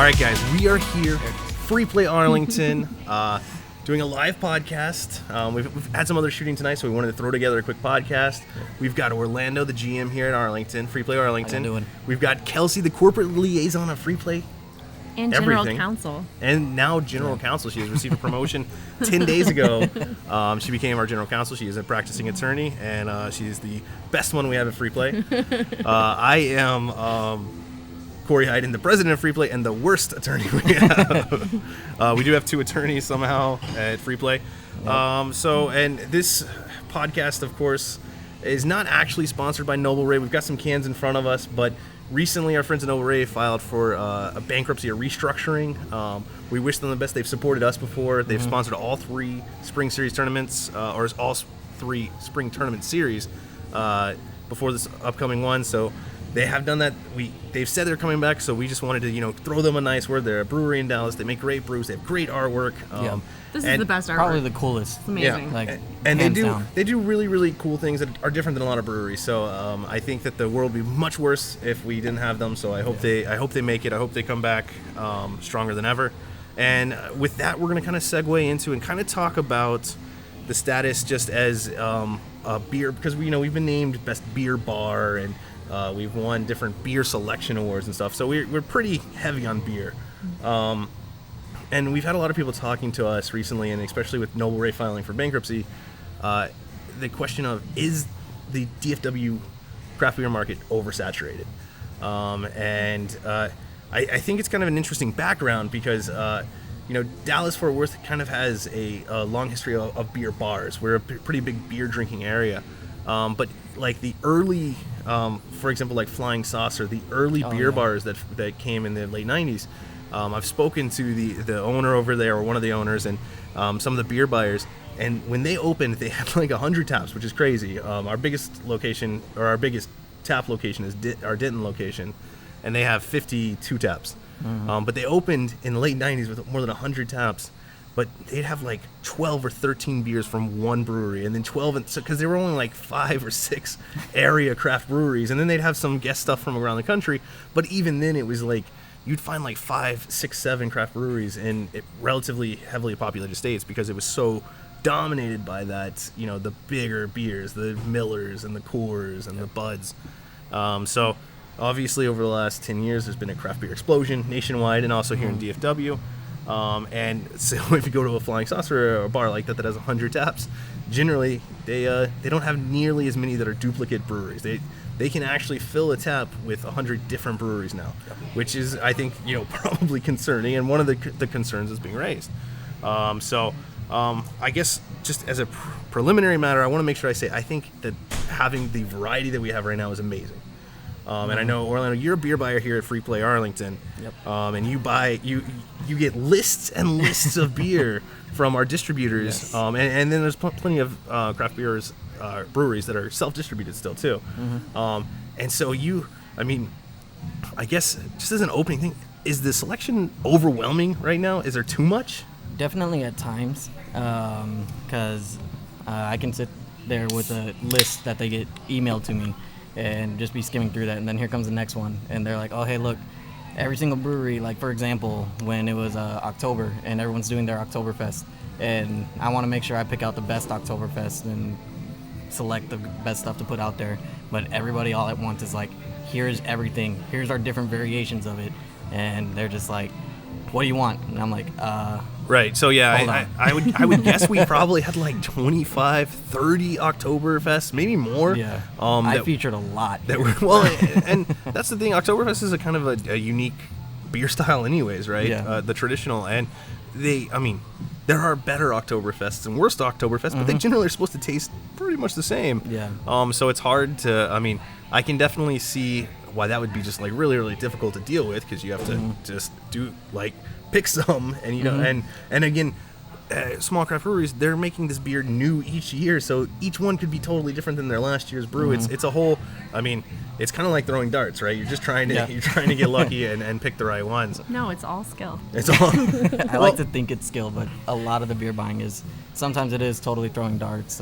right, guys, we are here at Free Play Arlington, doing a live podcast. We've had some other shooting tonight, so we wanted to throw together a quick podcast. We've got Orlando, the GM here at Arlington, Free Play Arlington. How you doing? We've got Kelsey, the Corporate Liaison of Free Play. And General Counsel. And now General Counsel. She has received a promotion 10 days ago. She became our General Counsel. She is a practicing attorney, and she is the best one we have at Free Play. I am Corey Hyden, the president of Free Play, and the worst attorney we have. We do have two attorneys somehow at Free Play. And this podcast, of course, is not actually sponsored by Noble Ray. We've got some cans in front of us, but recently our friends at Noble Ray filed for a bankruptcy or restructuring. We wish them the best. They've supported us before. They've sponsored all three spring series tournaments, or all three spring tournament series before this upcoming one. So they have done that. They've said they're coming back, so we just wanted to throw them a nice word. They're a brewery in Dallas. They make great brews. They have great artwork. This is the best artwork. Probably the coolest. It's amazing. Like, and hands down. they do really, really cool things that are different than a lot of breweries. So I think that the world would be much worse if we didn't have them. So I hope they make it. I hope they come back stronger than ever. And with that, we're going to kind of segue into and kind of talk about the status just as a beer, because we've been named best beer bar, and we've won different beer selection awards and stuff. So we're pretty heavy on beer. And we've had a lot of people talking to us recently, and especially with Noble Ray filing for bankruptcy, the question of, is the DFW craft beer market oversaturated? I think it's kind of an interesting background because, Dallas-Fort Worth kind of has a long history of beer bars. We're a pretty big beer drinking area. But like the early, for example, like Flying Saucer, the early beer bars that came in the late 90s, I've spoken to the owner over there, or one of the owners, and some of the beer buyers, and when they opened, they had like 100 taps, which is crazy. Our biggest location, or our biggest tap location, is our Denton location, and they have 52 taps. But they opened in the late 90s with more than 100 taps, but they'd have like 12 or 13 beers from one brewery, and then 12, because there were only like 5 or 6 area craft breweries, and then they'd have some guest stuff from around the country, but even then it was like, you'd find like 5, 6, 7 craft breweries in relatively heavily populated states, because it was so dominated by that, the bigger beers, the Millers and the Coors and the Buds. So obviously over the last 10 years, there's been a craft beer explosion nationwide, and also here in DFW. And so if you go to a Flying Saucer or a bar like that has 100 taps, generally they don't have nearly as many that are duplicate breweries. They can actually fill a tap with 100 different breweries now, which is, I think, probably concerning, and one of the concerns is being raised. I guess just as a preliminary matter, I want to make sure I say I think that having the variety that we have right now is amazing. And I know, Orlando, you're a beer buyer here at Free Play Arlington. Yep. And you get lists and lists of beer from our distributors. Yes. And then there's plenty of craft beers, breweries that are self-distributed still too. And so I guess just as an opening thing, is the selection overwhelming right now? Is there too much? Definitely at times, because I can sit there with a list that they get emailed to me and just be skimming through that, and then here comes the next one, and they're like, oh, hey, look, every single brewery, like, for example, when it was October, and everyone's doing their Oktoberfest, and I want to make sure I pick out the best Oktoberfest and select the best stuff to put out there, but everybody all at once is like, here's everything, here's our different variations of it, and they're just like, what do you want? And I'm like, Right, so yeah, I would guess we probably had like 25, 30 Oktoberfest, maybe more. Yeah, I featured a lot. And that's the thing, Oktoberfest is a kind of a unique beer style anyways, right? Yeah. The traditional, and there are better Oktoberfests and worse Oktoberfests, but they generally are supposed to taste pretty much the same. Yeah. So it's hard to, I can definitely see why that would be just like really, really difficult to deal with, because you have to just do like pick some, and and again, small craft breweries, they're making this beer new each year, so each one could be totally different than their last year's brew. It's a whole, it's kind of like throwing darts, right? You're just trying to get lucky and pick the right ones. No, it's all skill. It's all. I like to think it's skill, but a lot of the beer buying is, sometimes it is totally throwing darts.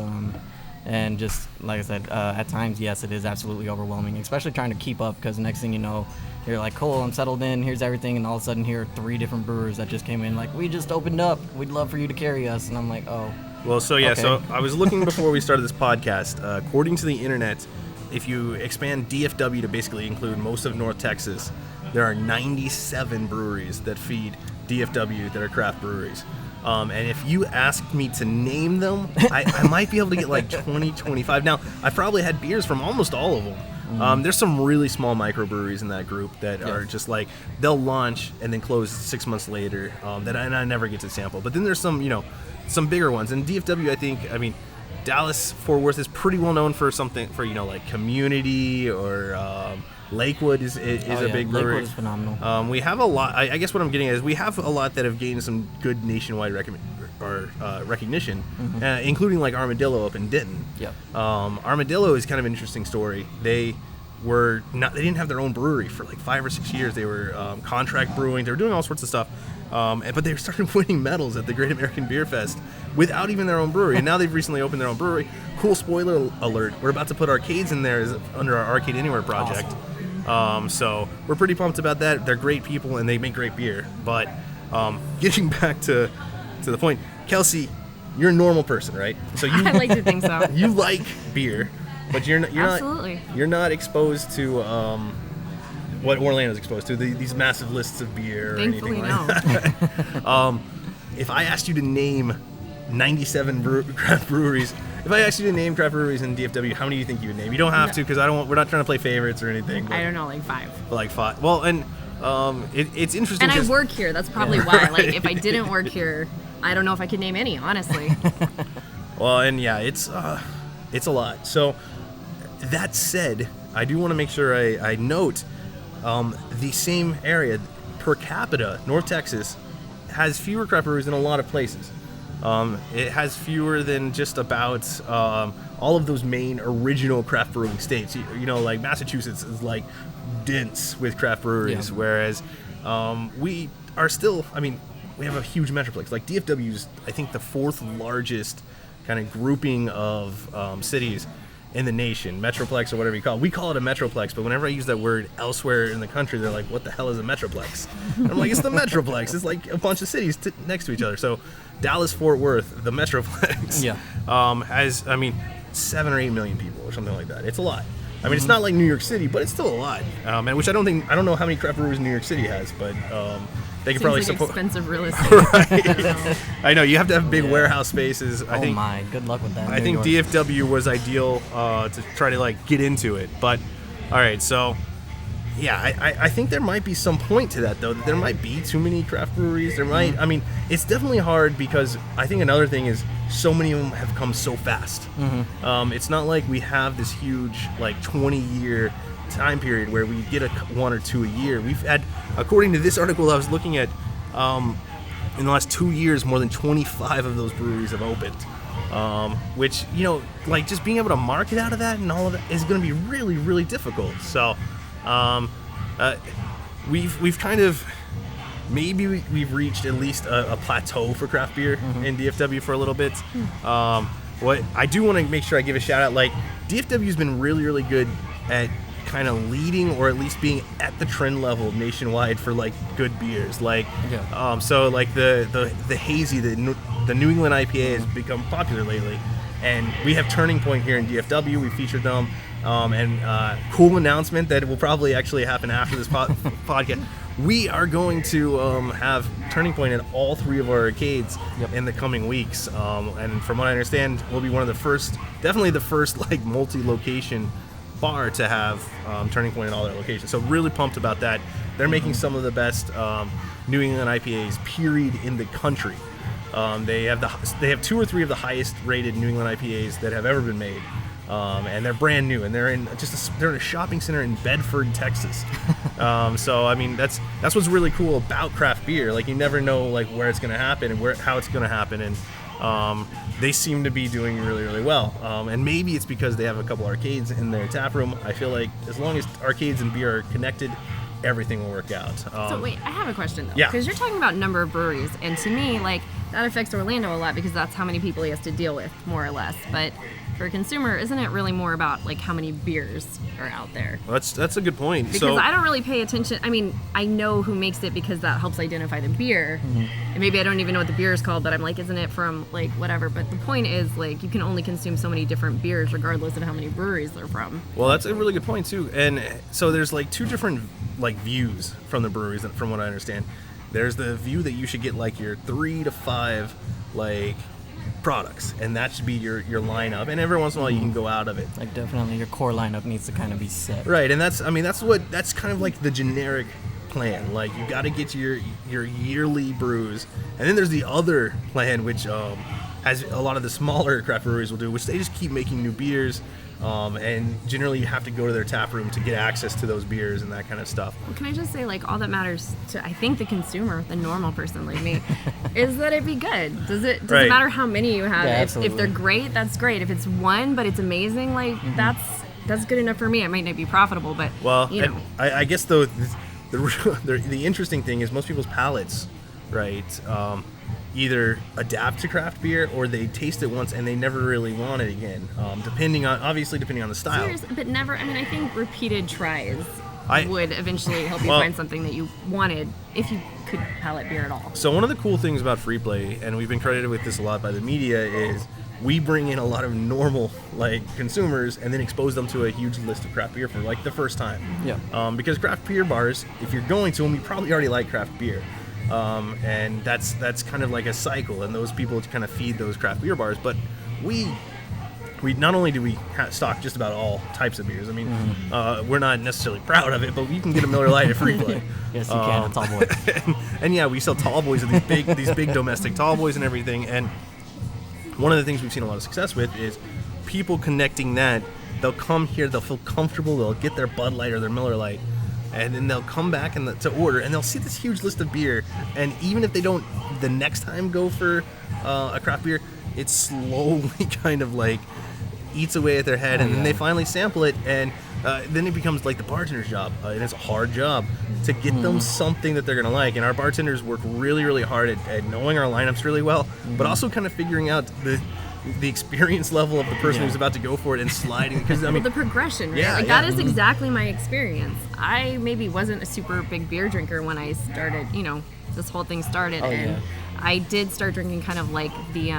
And just like I said, at times, yes, it is absolutely overwhelming, especially trying to keep up, because next thing you know, you're like, cool, I'm settled in, here's everything, and all of a sudden here are 3 different brewers that just came in like, we just opened up, we'd love for you to carry us. And I'm like, oh. Well, so yeah, okay. So I was looking before we started this podcast. According to the internet, if you expand DFW to basically include most of North Texas, there are 97 breweries that feed DFW that are craft breweries. And if you asked me to name them, I might be able to get like 20, 25. Now, I've probably had beers from almost all of them. There's some really small microbreweries in that group that are just like, they'll launch and then close 6 months later, that I never get to sample. But then there's some, some bigger ones. And DFW, Dallas, Fort Worth is pretty well known for something, for, like Community or Lakewood is a big brewery. Lakewood is phenomenal. We have a lot. I guess what I'm getting at is we have a lot that have gained some good nationwide recognition, including like Armadillo up in Denton. Yep. Armadillo is kind of an interesting story. They didn't have their own brewery for like 5 or 6 years. They were contract brewing. They were doing all sorts of stuff. But they started winning medals at the Great American Beer Fest without even their own brewery. And now they've recently opened their own brewery. Cool spoiler alert, we're about to put arcades in there under our Arcade Anywhere project. Awesome. So we're pretty pumped about that. They're great people and they make great beer. But getting back to the point, Kelsey, you're a normal person, right? So I like to think so. You like beer, but you're Absolutely. not exposed to what Orlando's exposed to, these massive lists of beer or Thankfully, anything like that. If I asked you to name 97 craft breweries, if I asked you to name craft breweries in DFW, how many do you think you would name? You don't have to, because we're not trying to play favorites or anything. I don't know, like 5. Like 5. Well, and it's interesting. And I work here. That's probably why. Like, if I didn't work here, I don't know if I could name any, honestly. Well, and yeah, it's a lot. So that said, I do want to make sure I note the same area per capita, North Texas, has fewer craft breweries than a lot of places. It has fewer than just about all of those main original craft brewing states. Like Massachusetts is like dense with craft breweries, whereas we are still, we have a huge metroplex. Like DFW is, I think, the 4th largest kind of grouping of cities in the nation, metroplex or whatever you call it. We call it a metroplex, but whenever I use that word elsewhere in the country, they're like, what the hell is a metroplex? And I'm like, it's the metroplex. It's like a bunch of cities next to each other. So Dallas, Fort Worth, the metroplex, has, 7 or 8 million people or something like that. It's a lot. It's not like New York City, but it's still a lot. And which I don't know how many craft breweries New York City has, but they could probably support expensive real estate. Right. I know you have to have big warehouse spaces. I think good luck with that. I think DFW was ideal to try to like get into it. But all right, so yeah, I think there might be some point to that though. That there might be too many craft breweries. There might. It's definitely hard because I think another thing is so many of them have come so fast. It's not like we have this huge like 20-year time period where we get 1 or 2 a year. We've had, according to this article I was looking at, in the last 2 years, more than 25 of those breweries have opened. Which, like just being able to market out of that and all of that is going to be really, really difficult. So, we've kind of, maybe we've reached at least a plateau for craft beer in DFW for a little bit. What I do want to make sure I give a shout out, like DFW's been really, really good at kind of leading or at least being at the trend level nationwide for like good beers. Like, so like the hazy, the New England IPA has become popular lately, and we have Turning Point here in DFW. We featured them, and cool announcement that will probably actually happen after this podcast. We are going to have Turning Point in all 3 of our arcades in the coming weeks, and from what I understand, we'll be one of the first, definitely the first like multi-location bar to have Turning Point in all their locations. So really pumped about that. They're making some of the best New England IPAs period in the country. They have 2 or 3 of the highest rated New England IPAs that have ever been made. And they're brand new, and they're in a shopping center in Bedford, Texas. So that's what's really cool about craft beer. Like you never know like where it's going to happen and how it's going to happen, and they seem to be doing really, really well. And maybe it's because they have a couple arcades in their tap room. I feel like as long as arcades and beer are connected, everything will work out. So wait, I have a question though. Yeah. Because you're talking about number of breweries, and to me, like that affects Orlando a lot because that's how many people he has to deal with, more or less. But for a consumer, isn't it really more about like how many beers are out there? Well, that's a good point. Because I don't really pay attention. I mean, I know who makes it because that helps identify the beer. And maybe I don't even know what the beer is called, but I'm like, isn't it from like whatever? But the point is, like, you can only consume so many different beers regardless of how many breweries they're from. Well, that's a really good point too. And so there's like two different like views from the breweries, from what I understand. There's the view that you should get like your 3 to 5 like products, and that should be your lineup, and every once in a while you can go out of it. Like, definitely your core lineup needs to kind of be set. Right, and that's kind of like the generic plan. Like, you got to get your yearly brews, and then there's the other plan, which has a lot of the smaller craft breweries will do, which they just keep making new beers. And generally you have to go to their tap room to get access to those beers and that kind of stuff. Well, can I just say, like, all that matters to, I think, the consumer, the normal person like me, is that it be good. Does it matter how many you have? Yeah, if they're great, that's great. If it's one but it's amazing, like, that's good enough for me. It might not be profitable, but, you know. I guess, though, the interesting thing is most people's palates, right, either adapt to craft beer or they taste it once and they never really want it again, depending on the style. Seriously, but never, I mean, I think repeated tries would eventually help you find something that you wanted if you could palate beer at all. So one of the cool things about Free Play, and we've been credited with this a lot by the media, is we bring in a lot of normal like consumers and then expose them to a huge list of craft beer for like the first time. Yeah. Because craft beer bars, if you're going to them, you probably already like craft beer. And that's kind of like a cycle, and those people kind of feed those craft beer bars. But we not only do we stock just about all types of beers. I mean, we're not necessarily proud of it, but you can get a Miller Lite at Free Play. Yes, you can. A tall boy. and yeah, we sell tall boys of these big domestic tall boys and everything. And one of the things we've seen a lot of success with is people connecting that. They'll come here, they'll feel comfortable, they'll get their Bud Light or their Miller Lite, and then they'll come back to order, and they'll see this huge list of beer, and even if they don't the next time go for a craft beer, it slowly kind of like eats away at their head, and then they finally sample it, and then it becomes like the bartender's job, and it's a hard job to get them something that they're going to like. And our bartenders work really, really hard at knowing our lineups really well, but also kind of figuring out the experience level of the person who's about to go for it and sliding, because I mean, the progression, right? That is exactly my experience. I maybe wasn't a super big beer drinker when I started, you know, this whole thing started, I did start drinking kind of like the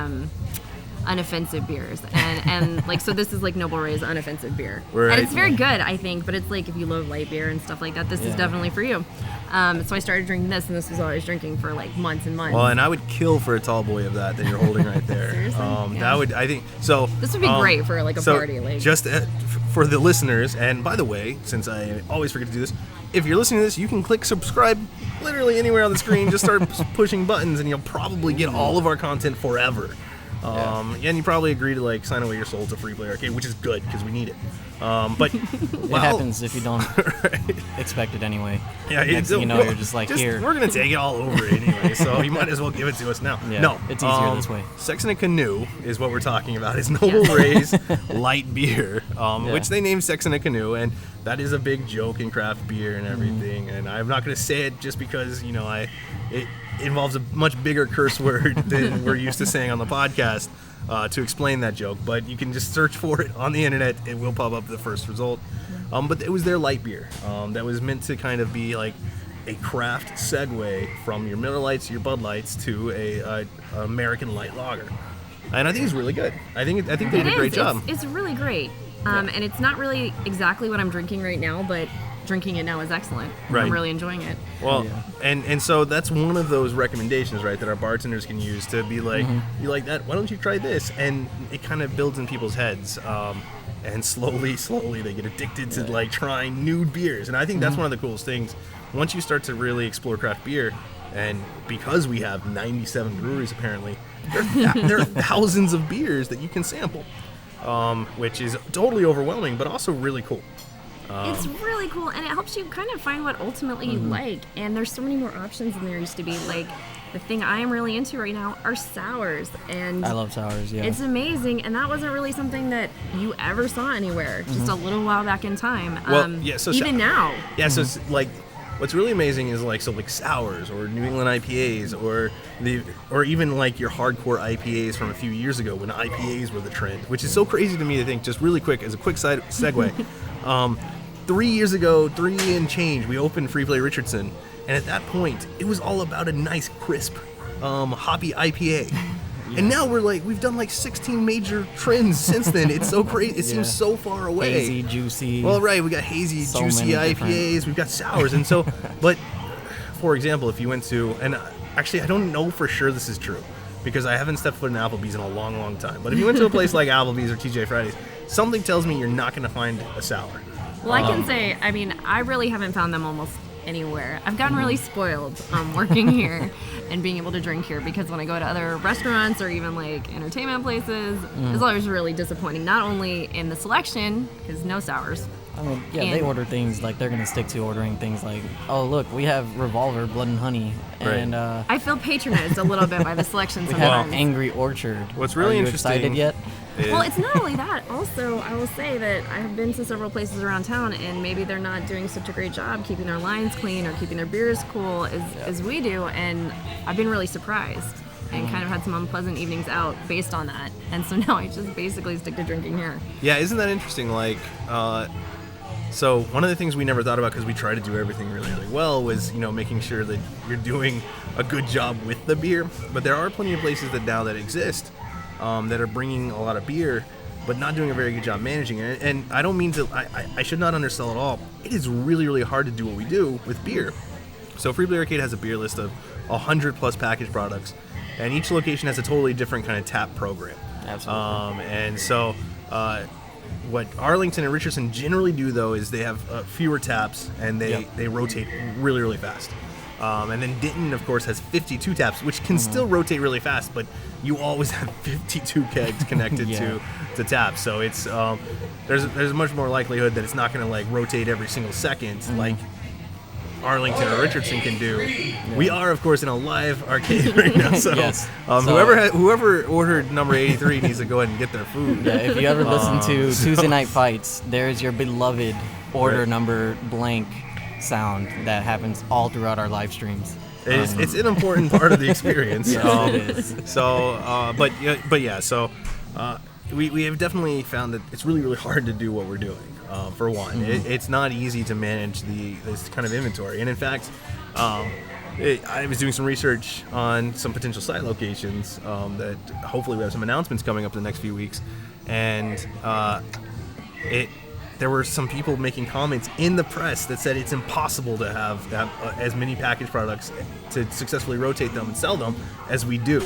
unoffensive beers, and like, so this is like Noble Ray's unoffensive beer, right. And it's very good, I think, but it's like if you love light beer and stuff like that, this is definitely for you. So I started drinking this, and this was all I was drinking for like months and months. Well, and I would kill for a tall boy of that you're holding right there. Seriously? That would, I think, so. This would be great for like a party. Like, just for the listeners, and by the way, since I always forget to do this, if you're listening to this, you can click subscribe literally anywhere on the screen. Just start pushing buttons, and you'll probably get all of our content forever. And you probably agree to like sign away your soul to Free Play Arcade, which is good because we need it. But it happens if you don't expect it anyway. Yeah, next thing you know, you're just like, here. We're gonna take it all over anyway, so you might as well give it to us now. Yeah, no, it's easier this way. Sex in a Canoe is what we're talking about. Is Noble Ray's light beer, which they named Sex in a Canoe, and that is a big joke in craft beer and everything. And I'm not gonna say it just because it involves a much bigger curse word than we're used to saying on the podcast to explain that joke, but you can just search for it on the internet. It will pop up the first result. But it was their light beer that was meant to kind of be like a craft segue from your Miller Lights, your Bud Lights to a American light lager, and I think it's really good. I think they did a great job. It's really great, and it's not really exactly what I'm drinking right now, but drinking it now is excellent. Right. I'm really enjoying it. Well, and so that's one of those recommendations, right, that our bartenders can use to be like, you like that? Why don't you try this? And it kind of builds in people's heads. And slowly they get addicted to like trying new beers. And I think that's one of the coolest things. Once you start to really explore craft beer, and because we have 97 breweries apparently, there are thousands of beers that you can sample, which is totally overwhelming, but also really cool. It's really cool, and it helps you kind of find what ultimately you like. And there's so many more options than there used to be. Like, the thing I am really into right now are sours, and I love sours. Yeah, it's amazing. And that wasn't really something that you ever saw anywhere just a little while back in time. Well, so even now. Yeah, so it's like what's really amazing is like sours or New England IPAs or even like your hardcore IPAs from a few years ago when IPAs were the trend, which is so crazy to me to think. Just really quick as a quick side segue, 3 years ago, 3 and change, we opened Free Play Richardson, and at that point it was all about a nice crisp hoppy IPA. Yeah. And now we've done like 16 major trends since then. It's so crazy. It seems so far away. Hazy, juicy. Well, right. We got hazy, so juicy IPAs. We've got sours. And so, but for example, if you went to, and actually I don't know for sure this is true because I haven't stepped foot in Applebee's in a long, long time. But if you went to a place like Applebee's or TJ Fridays, something tells me you're not going to find a sour. Well, I can say, I mean, I really haven't found them almost anywhere. I've gotten really spoiled working here and being able to drink here, because when I go to other restaurants or even like entertainment places, it's always really disappointing. Not only in the selection, because no sours. I mean, yeah, they order things like they're gonna stick to ordering things like, oh look, we have Revolver, Blood and Honey, and I feel patronized a little bit by the selection we sometimes. have Angry Orchard. What's really Are you interesting excited yet? Well, it's not only that. Also, I will say that I've been to several places around town, and maybe they're not doing such a great job keeping their lines clean or keeping their beers cool as we do, and I've been really surprised and kind of had some unpleasant evenings out based on that. And so now I just basically stick to drinking here. Yeah, isn't that interesting? Like, so one of the things we never thought about, because we try to do everything really, really well, was, you know, making sure that you're doing a good job with the beer. But there are plenty of places that exist that are bringing a lot of beer, but not doing a very good job managing it. And I don't mean to, I should not undersell at all. It is really, really hard to do what we do with beer. So Free Play Arcade has a beer list of 100 plus packaged products, and each location has a totally different kind of tap program. Absolutely. And so what Arlington and Richardson generally do, though, is they have fewer taps, and they rotate really, really fast. And then Denton, of course, has 52 taps, which can still rotate really fast, but you always have 52 kegs connected to taps. So it's there's much more likelihood that it's not going to like rotate every single second like Arlington or Richardson can do. Yeah. We are, of course, in a live arcade right now, so, whoever ordered number 83 needs to go ahead and get their food. Yeah, if you ever listen to Tuesday Night Fights, there's your beloved order number blank sound that happens all throughout our live streams. It's an important part of the experience. Yes, it is. So, we have definitely found that it's really, really hard to do what we're doing. For one, it's not easy to manage this kind of inventory. And in fact, I was doing some research on some potential site locations that hopefully we have some announcements coming up in the next few weeks. And there were some people making comments in the press that said it's impossible to have as many packaged products to successfully rotate them and sell them as we do.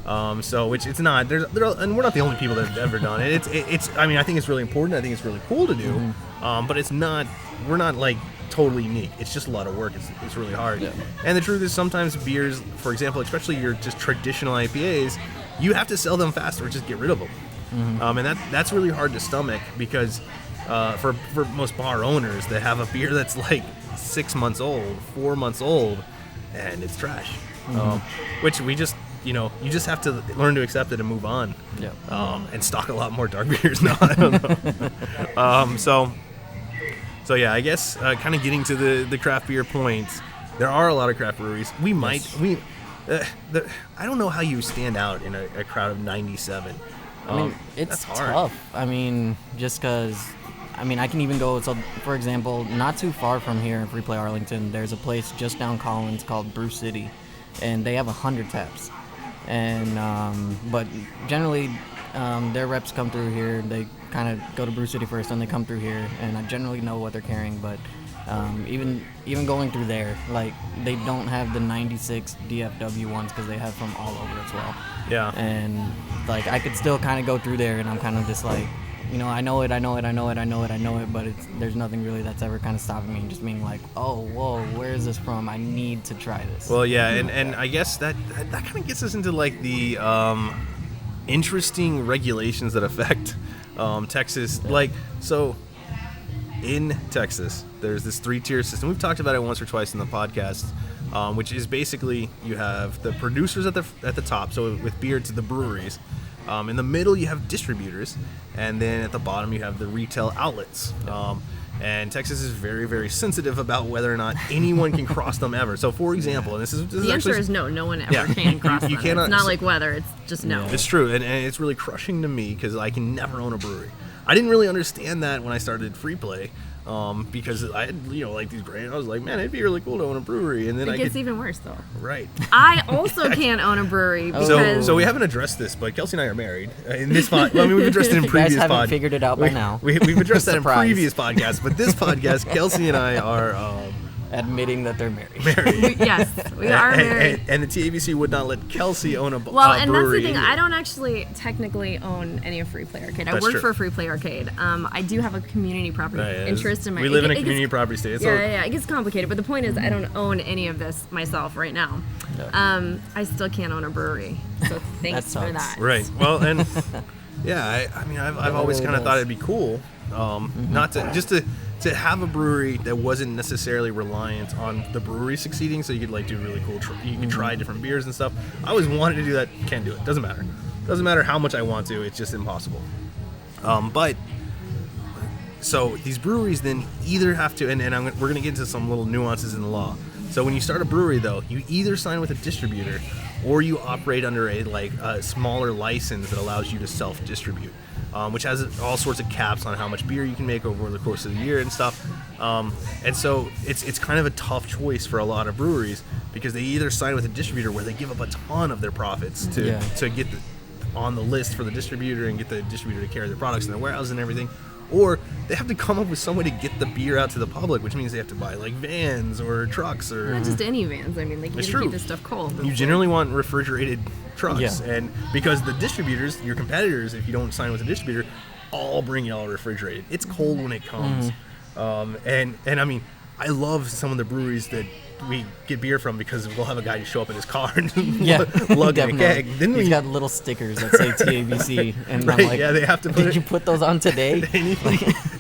Which it's not. And we're not the only people that have ever done it. It's. I mean, I think it's really important. I think it's really cool to do. But it's not. We're not like totally unique. It's just a lot of work. It's really hard. Yeah. And the truth is, sometimes beers, for example, especially your just traditional IPAs, you have to sell them fast or just get rid of them. And that's really hard to stomach, because for most bar owners, they have a beer that's like 6 months old, 4 months old, and it's trash. Which we just. You know, you just have to learn to accept it and move on. Yeah. And stock a lot more dark beers now. I don't know. So yeah, I guess kind of getting to the craft beer points, there are a lot of craft breweries. I don't know how you stand out in a crowd of 97. I mean, it's tough. I mean, just because, I mean, I can even go, so for example, not too far from here in Free Play Arlington, there's a place just down Collins called Brew City, and they have 100 taps. And but generally their reps come through here. They kind of go to Brew City first, then they come through here, and I generally know what they're carrying. But even going through there, like, they don't have the 96 DFW ones, because they have from all over as well. Yeah. And like, I could still kind of go through there, and I'm kind of just like, you know, I know it, but there's nothing really that's ever kind of stopping me and just being like, oh, whoa, where is this from? I need to try this. Well, yeah, and I guess that kind of gets us into like the interesting regulations that affect Texas. Yeah. Like, so in Texas, there's this 3-tier system. We've talked about it once or twice in the podcast, which is basically you have the producers at the top, so with beer to the breweries. In the middle, you have distributors, and then at the bottom, you have the retail outlets. And Texas is very, very sensitive about whether or not anyone can cross them ever. So, for example, and this is the answer is no. No one ever can cross them. Cannot, it's not like weather. It's just no. It's true, and it's really crushing to me because I can never own a brewery. I didn't really understand that when I started free play, because I had, like these brands. I was like, man, it'd be really cool to own a brewery, and then it gets even worse though. Right. I also can't own a brewery because so we haven't addressed this, but Kelsey and I are married. In this we've addressed it in previous podcasts. You guys haven't figured it out by now. We've addressed that in previous podcasts, but this podcast, Kelsey and I are admitting that they're married. Yes, we are married. And the TABC would not let Kelsey own a brewery. Well, and that's the thing. I don't actually technically own any of Free Play Arcade. I work for Free Play Arcade. I do have a community property interest in my. We live in a community property state. Yeah. It gets complicated, but the point is, I don't own any of this myself right now. Yeah. I still can't own a brewery, so thanks for that. Right. Well, and I mean, I've always kind of thought it'd be cool, not to have a brewery that wasn't necessarily reliant on the brewery succeeding, so you could do really cool. You could try different beers and stuff. I always wanted to do that. Can't do it. Doesn't matter how much I want to. It's just impossible. But so these breweries then either have to, and we're going to get into some little nuances in the law. So when you start a brewery, though, you either sign with a distributor or you operate under a smaller license that allows you to self-distribute. Which has all sorts of caps on how much beer you can make over the course of the year and stuff. And so it's kind of a tough choice for a lot of breweries because they either sign with a distributor where they give up a ton of their profits to get on the list for the distributor and get the distributor to carry their products in their warehouse and everything, or they have to come up with some way to get the beer out to the public, which means they have to buy vans or trucks or not just any vans. I mean, they can keep this stuff cold. You generally want refrigerated trucks, and because the distributors, your competitors, if you don't sign with a distributor, all bring you all refrigerated. It's cold when it comes, and I mean, I love some of the breweries that we get beer from because we'll have a guy show up in his car and lug in a keg. He's got little stickers that say TABC, and I'm like, they have to. Did you put those on today?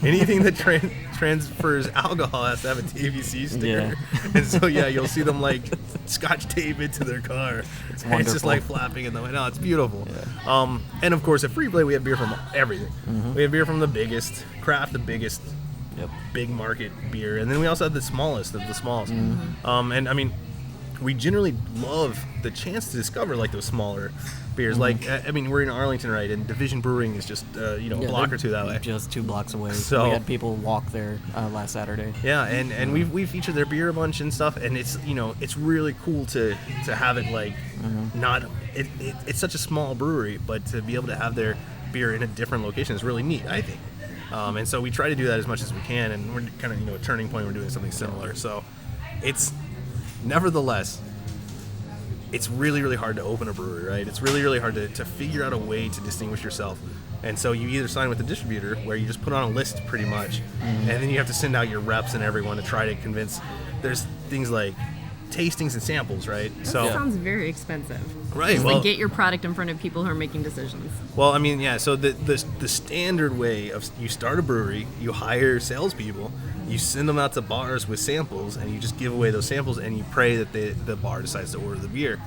anything that transfers alcohol has to have a TABC sticker, and so you'll see them Scotch tape it to their car. It's just flapping in the wind. No, it's beautiful. Yeah. And of course, at Free Play, we have beer from everything. We have beer from the biggest craft, the biggest. Big market beer, and then we also have the smallest of the smalls. And I mean, we generally love the chance to discover those smaller beers. I mean, we're in Arlington, right? And Division Brewing is just a block or two that way. Just 2 blocks away. So we had people walk there last Saturday. Yeah, and we featured their beer a bunch and stuff, and it's it's really cool to have it not it's such a small brewery, but to be able to have their beer in a different location is really neat, I think. And so we try to do that as much as we can, and we're kind of a turning point. We're doing something similar. So it's nevertheless, it's really, really hard to open a brewery, right? It's really, really hard to figure out a way to distinguish yourself. And so you either sign with a distributor where you just put on a list pretty much, and then you have to send out your reps and everyone to try to convince. There's things like tastings and samples, right? That sounds very expensive. Right. Just get your product in front of people who are making decisions. Well, I mean, so the standard way of you start a brewery, you hire salespeople, you send them out to bars with samples, and you just give away those samples, and you pray that the bar decides to order the beer.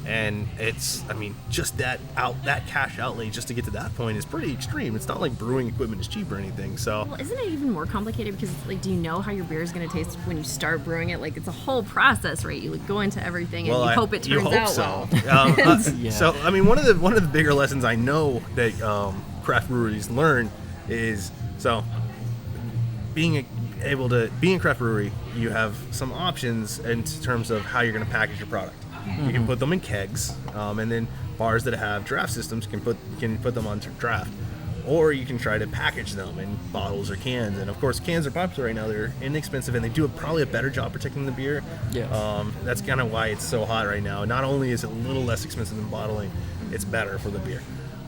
And it's, I mean, just that cash outlay just to get to that point is pretty extreme. It's not like brewing equipment is cheap or anything. So, well, isn't it even more complicated because do you know how your beer is going to taste when you start brewing it? It's a whole process, right? You go into everything and you hope it turns out so. well. So, I mean, one of the bigger lessons I know that craft breweries learn is being a craft brewery, you have some options in terms of how you're going to package your product. You can put them in kegs, and then bars that have draft systems can put them on draft, or you can try to package them in bottles or cans. And of course, cans are popular right now. They're inexpensive, and they do probably a better job protecting the beer. That's kind of why it's so hot right now. Not only is it a little less expensive than bottling, it's better for the beer.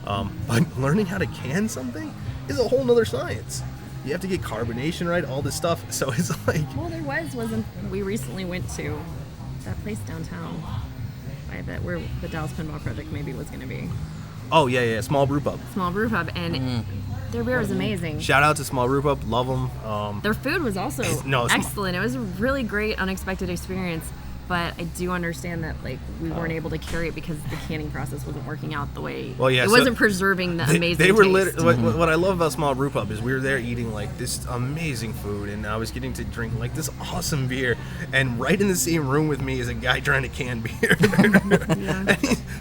But learning how to can something is a whole nother science. You have to get carbonation right, all this stuff. So it's well, we recently went to that place downtown where the Dallas Pinball Project maybe was going to be. Oh, yeah, Small Brew Pub. And their beer was amazing. Shout out to Small Brew Pub, love them. Their food was also excellent. It was a really great, unexpected experience. but I do understand that like we weren't able to carry it because the canning process wasn't working out the way. Well, yeah, it so wasn't preserving the amazing They were taste. what I love about Small Brew Pub is we were there eating like this amazing food, and I was getting to drink like this awesome beer, and right in the same room with me is a guy trying to can beer,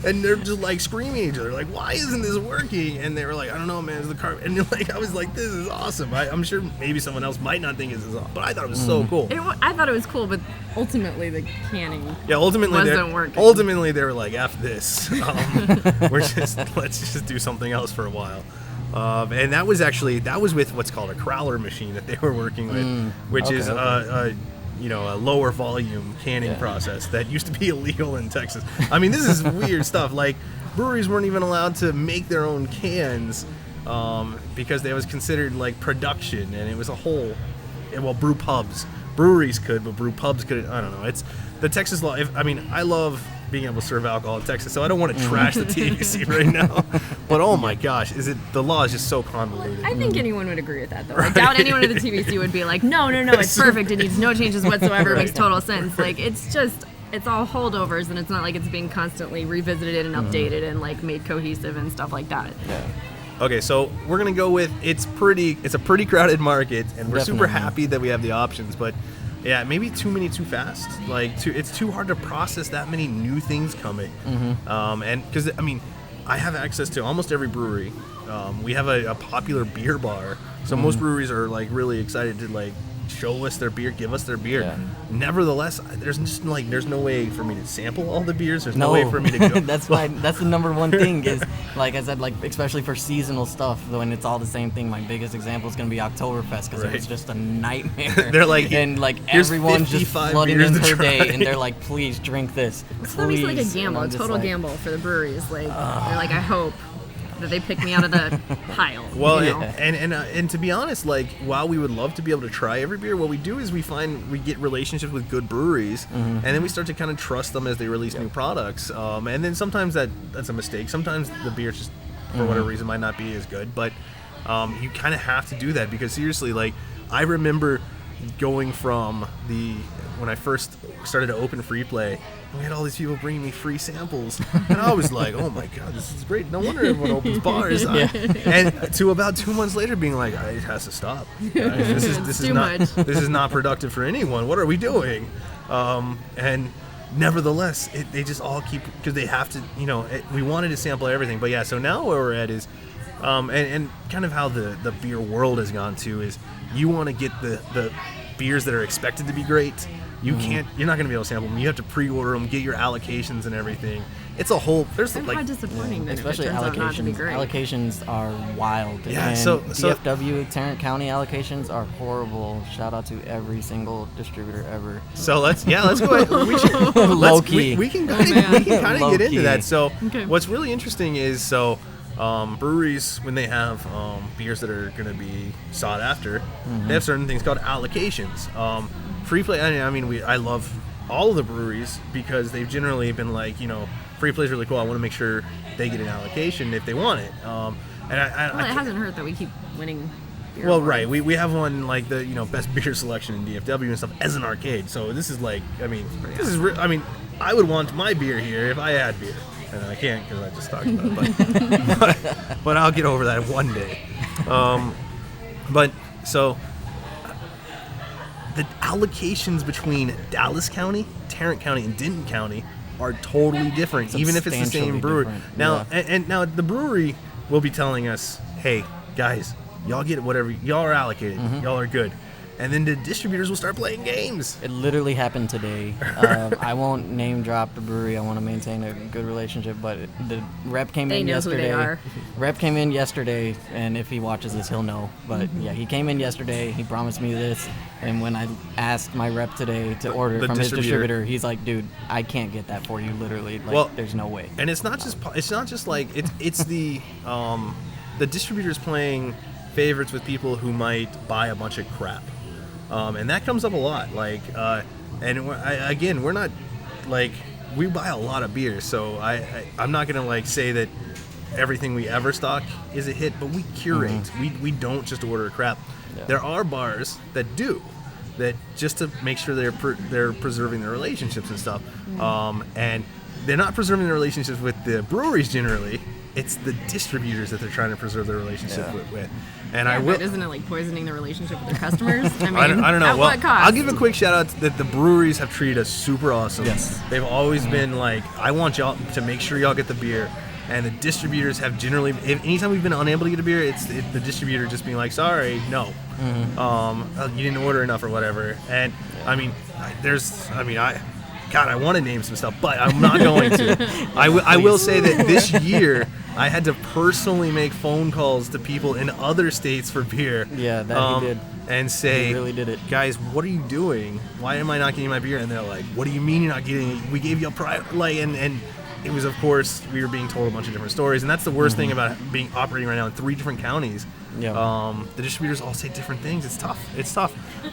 and they're just like screaming at each other like, why isn't this working? And they were like, I don't know, man, it's the carb. And like I was like, this is awesome. I'm sure maybe someone else might not think it's as awesome, but I thought it was so cool. I thought it was cool, but ultimately the canning wasn't working. Ultimately, they were like, F this. Let's just do something else for a while. And that was with what's called a crowler machine that they were working with, which is a lower volume canning process that used to be illegal in Texas. I mean, this is weird stuff. Like, breweries weren't even allowed to make their own cans because it was considered like production, and it was a whole. Well, brew pubs. Breweries could, but brew pubs couldn't. I don't know. It's the Texas law. I love being able to serve alcohol in Texas, so I don't want to trash the TVC right now. But oh my gosh, the law is just so convoluted. I think anyone would agree with that, though. I doubt anyone at the TVC would be like, no, it's perfect. It needs no changes whatsoever. It makes total sense. Like, it's all holdovers, and it's not like it's being constantly revisited and updated and like made cohesive and stuff like that. Yeah. Okay, so we're gonna go with it's a pretty crowded market, and we're super happy that we have the options, but yeah, maybe too many too fast. Like, it's too hard to process that many new things coming. And because I have access to almost every brewery. We have a popular beer bar, so most breweries are like really excited to like show us their beer, give us their beer. Yeah. Nevertheless, there's no way for me to sample all the beers. There's no way for me to go. That's the number one thing is, like I said, like especially for seasonal stuff, when it's all the same thing. My biggest example is going to be Oktoberfest, because it was just a nightmare. They're like, and like everyone's just flooding in per day, and they're like, please drink this. It's obviously like a gamble, a total gamble for the breweries. Like, they're like, I hope that they pick me out of the pile. Well, and to be honest, like, while we would love to be able to try every beer, what we do is we get relationships with good breweries, and then we start to kind of trust them as they release new products. And then sometimes that's a mistake. Sometimes the beer just, for whatever reason, might not be as good. But you kind of have to do that, because seriously, like, I remember going from when I first started to open Free Play, we had all these people bringing me free samples, and I was like, oh my god, this is great. No wonder everyone opens bars. And to about 2 months later being like, it has to stop. This is not productive for anyone. What are we doing? And nevertheless, they just all keep, because they have to, we wanted to sample everything. But yeah, so now where we're at is, and kind of how the beer world has gone to is, you want to get the beers that are expected to be great. You're not going to be able to sample them. You have to pre-order them, get your allocations and everything. It's a whole. There's like quite disappointing. That especially it turns out not to be great. Allocations are wild. Yeah. And so DFW, Tarrant County allocations are horrible. Shout out to every single distributor ever. So let's go ahead. Low key. We can kind of get into that. So what's really interesting is breweries, when they have beers that are going to be sought after, they have certain things called allocations. Free Play, I love all of the breweries, because they've generally been like, Free Play is really cool. I want to make sure they get an allocation if they want it. It hasn't hurt that we keep winning beer well, awards. right. We have one like the best beer selection in DFW and stuff as an arcade. So this is like, I would want my beer here if I had beer. And I can't, because I just talked about it. But I'll get over that one day. The allocations between Dallas County, Tarrant County, and Denton County are totally different, even if it's the same brewery. Now, and now the brewery will be telling us, hey, guys, y'all get whatever, y'all are allocated, y'all are good. And then the distributors will start playing games. It literally happened today. I won't name drop the brewery. I want to maintain a good relationship. But the rep came in yesterday. They know who they are. Rep came in yesterday, and if he watches this, he'll know. But yeah, he came in yesterday. He promised me this. And when I asked my rep today to order from his distributor, he's like, "Dude, I can't get that for you. Literally, there's no way." And it's not just like it's the distributors playing favorites with people who might buy a bunch of crap. And that comes up a lot. Like, we're not like, we buy a lot of beer, so I'm not gonna like say that everything we ever stock is a hit, but we curate. We don't just order crap. Yeah. There are bars that do, that just to make sure they're preserving their relationships and stuff. And they're not preserving their relationships with the breweries generally. It's the distributors that they're trying to preserve their relationship with. And but isn't it like poisoning the relationship with their customers? I mean, I don't know. At Well, what cost? I'll give a quick shout out that the breweries have treated us super awesome. Yes. They've always been like, I want y'all to make sure y'all get the beer. And the distributors have generally, anytime we've been unable to get a beer, it's the distributor just being like, sorry, no. You didn't order enough or whatever. And I mean, I want to name some stuff, but I'm not going to. I will say that this year, I had to personally make phone calls to people in other states for beer. Yeah, that he did. And say, He really did it. Guys, what are you doing? Why am I not getting my beer? And they're like, what do you mean you're not getting it? We gave you a prior, like, and it was, of course, we were being told a bunch of different stories, and that's the worst thing about operating right now in 3 different counties. Yeah. The distributors all say different things. It's tough.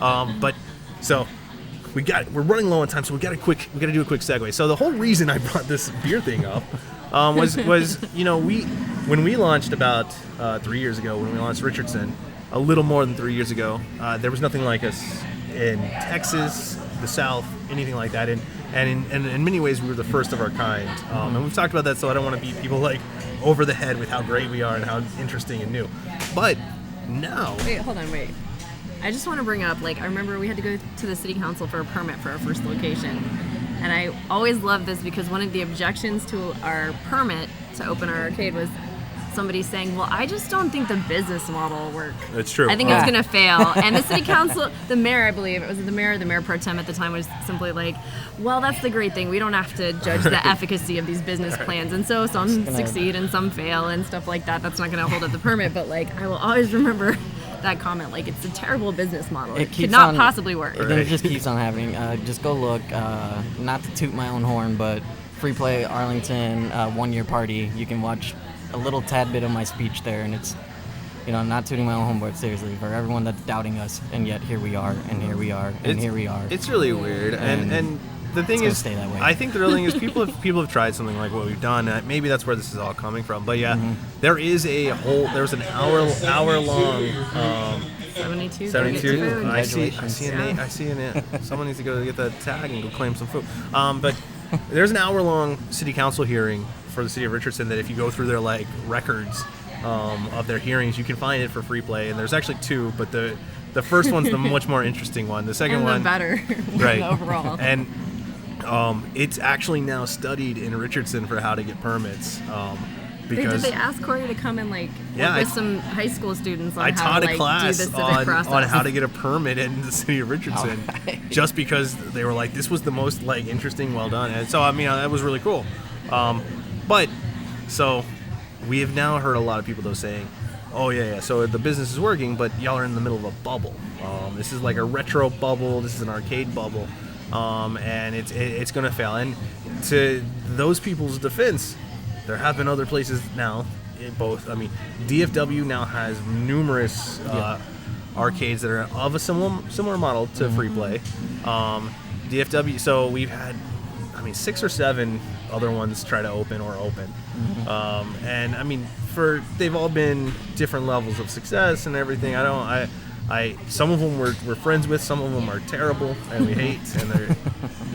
But so. We're running low on time, so we got to do a quick segue. So the whole reason I brought this beer thing up was when we launched about 3 years ago, when we launched Richardson, a little more than 3 years ago, there was nothing like us in Texas, the South, anything like that. And in many ways, we were the first of our kind. And we've talked about that, so I don't want to beat people like over the head with how great we are and how interesting and new. But now, Hold on. I just want to bring up, I remember we had to go to the city council for a permit for our first location. And I always love this because one of the objections to our permit to open our arcade was somebody saying, well, I just don't think the business model will work. That's true. I think it's going to fail. And the city council, the mayor, I believe, it was the mayor pro tem at the time, was simply like, well, that's the great thing. We don't have to judge the efficacy of these business plans. And so some succeed and some fail and stuff like that. That's not going to hold up the permit. But, I will always remember that comment, it's a terrible business model. It could not possibly work. It just keeps on happening. Just go look, not to toot my own horn, but Free Play Arlington 1 year party. You can watch a little tad bit of my speech there, and it's, not tooting my own horn, but seriously, for everyone that's doubting us, and yet here we are, and here we are, and here we are. It's really weird, and the thing is, stay that way. I think the real thing is people have tried something like what we've done. Maybe that's where this is all coming from. But yeah, there was an hour long 72. 72. I see a name. Congratulations. I see a name. Someone needs to go get that tag and go claim some food. But there's an hour long city council hearing for the city of Richardson that if you go through their records of their hearings, you can find it for Free Play. And there's actually 2, but the first one's the much more interesting one. The second and one, the better, right? Overall, and it's actually now studied in Richardson for how to get permits. Because did they ask Corey to come and work with some high school students on I how taught to a class do the civic process? on how to get a permit in the city of Richardson, just because they were like, this was the most interesting, well done. And so that was really cool. But so we have now heard a lot of people though saying, oh yeah, so the business is working, but y'all are in the middle of a bubble. This is like a retro bubble. This is an arcade bubble. And it's going to fail. And to those people's defense, there have been other places now. DFW now has numerous arcades that are of a similar model to Free Play. DFW. So we've had, 6 or 7 other ones try to open. And they've all been different levels of success and everything. Some of them we're friends with, some of them are terrible and we hate, and they're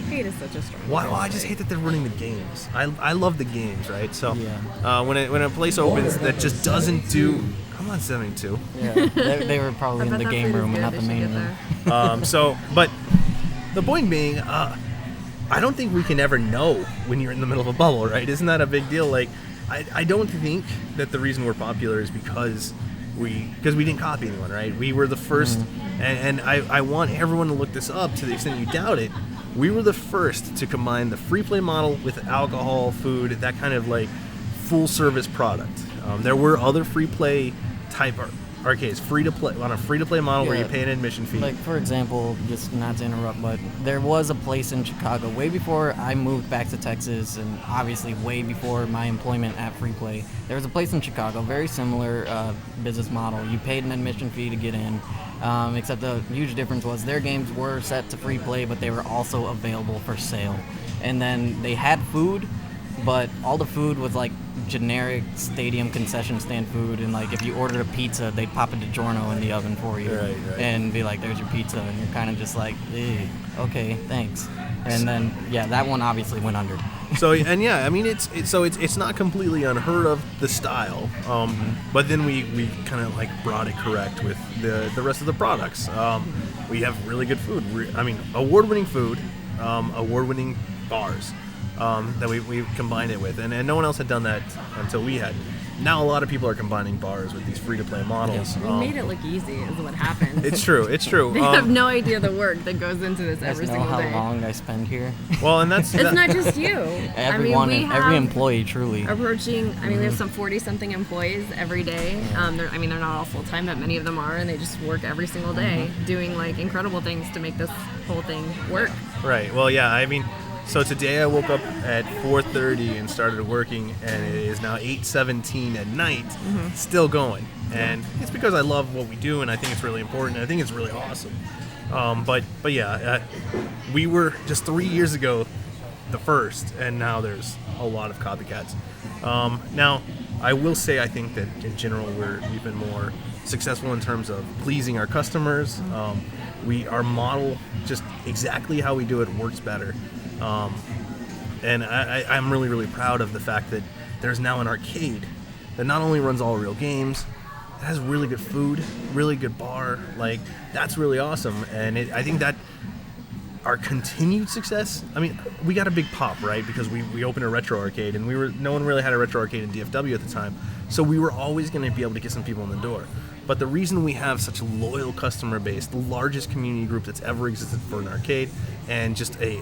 hate is such a strong word. I just hate that they're running the games. I love the games, right? So when a place opens that just doesn't do, come on, 72. Yeah, they were probably in the game room and not the main room. But the point being, I don't think we can ever know when you're in the middle of a bubble, right? Isn't that a big deal? I don't think that the reason we're popular is because we didn't copy anyone, right? We were the first, and I want everyone to look this up to the extent you doubt it. We were the first to combine the Free Play model with alcohol, food, that kind of full service product. There were other Free Play type arcades, free to play model where you pay an admission fee. For example, just not to interrupt, but there was a place in Chicago way before I moved back to Texas, and obviously way before my employment at Free Play. There was a place in Chicago, very similar business model. You paid an admission fee to get in, except the huge difference was their games were set to Free Play, but they were also available for sale. And then they had food, but all the food was generic stadium concession stand food, and like if you ordered a pizza, they'd pop a DiGiorno in the oven for you, Right. and be like, "There's your pizza," and you're kind of just like, "Okay, thanks." And then that one obviously went under. So I mean it's not completely unheard of, the style, but then we kind of like brought it correct with the rest of the products. We have really good food. Award-winning food, award-winning bars that we combined it with, and no one else had done that until we had. Now a lot of people are combining bars with these free-to-play models. We made it look easy is what happened. It's true. They have no idea the work that goes into this every single day. How long I spend here? Well, and that's it's not just you. Everyone, every employee, truly. Approaching, we have some 40-something employees every day. They're not all full-time, but many of them are, and they just work every single day doing like incredible things to make this whole thing work. Right. Well, yeah, so today I woke up at 4:30 and started working, and it is now 8:17 at night, still going. And it's because I love what we do, and I think it's really important. And I think it's really awesome. We were just 3 years ago the first, and now there's a lot of copycats. Now, I will say I think that in general we're even more successful in terms of pleasing our customers. Our model, just exactly how we do it, works better. And I'm really, really proud of the fact that there's now an arcade that not only runs all real games, it has really good food, really good bar. Like, that's really awesome. And I think that our continued success, we got a big pop, right? Because we opened a retro arcade, and no one really had a retro arcade in DFW at the time. So we were always going to be able to get some people in the door. But the reason we have such a loyal customer base, the largest community group that's ever existed for an arcade, and just a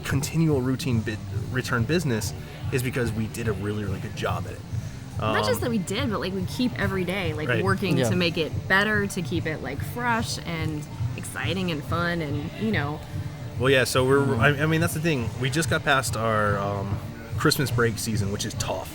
continual routine return business, is because we did a really, really good job at it. Not just that we did, but like we keep every day right. working to make it better, to keep it like fresh and exciting and fun, and Well, yeah. So that's the thing. We just got past our Christmas break season, which is tough.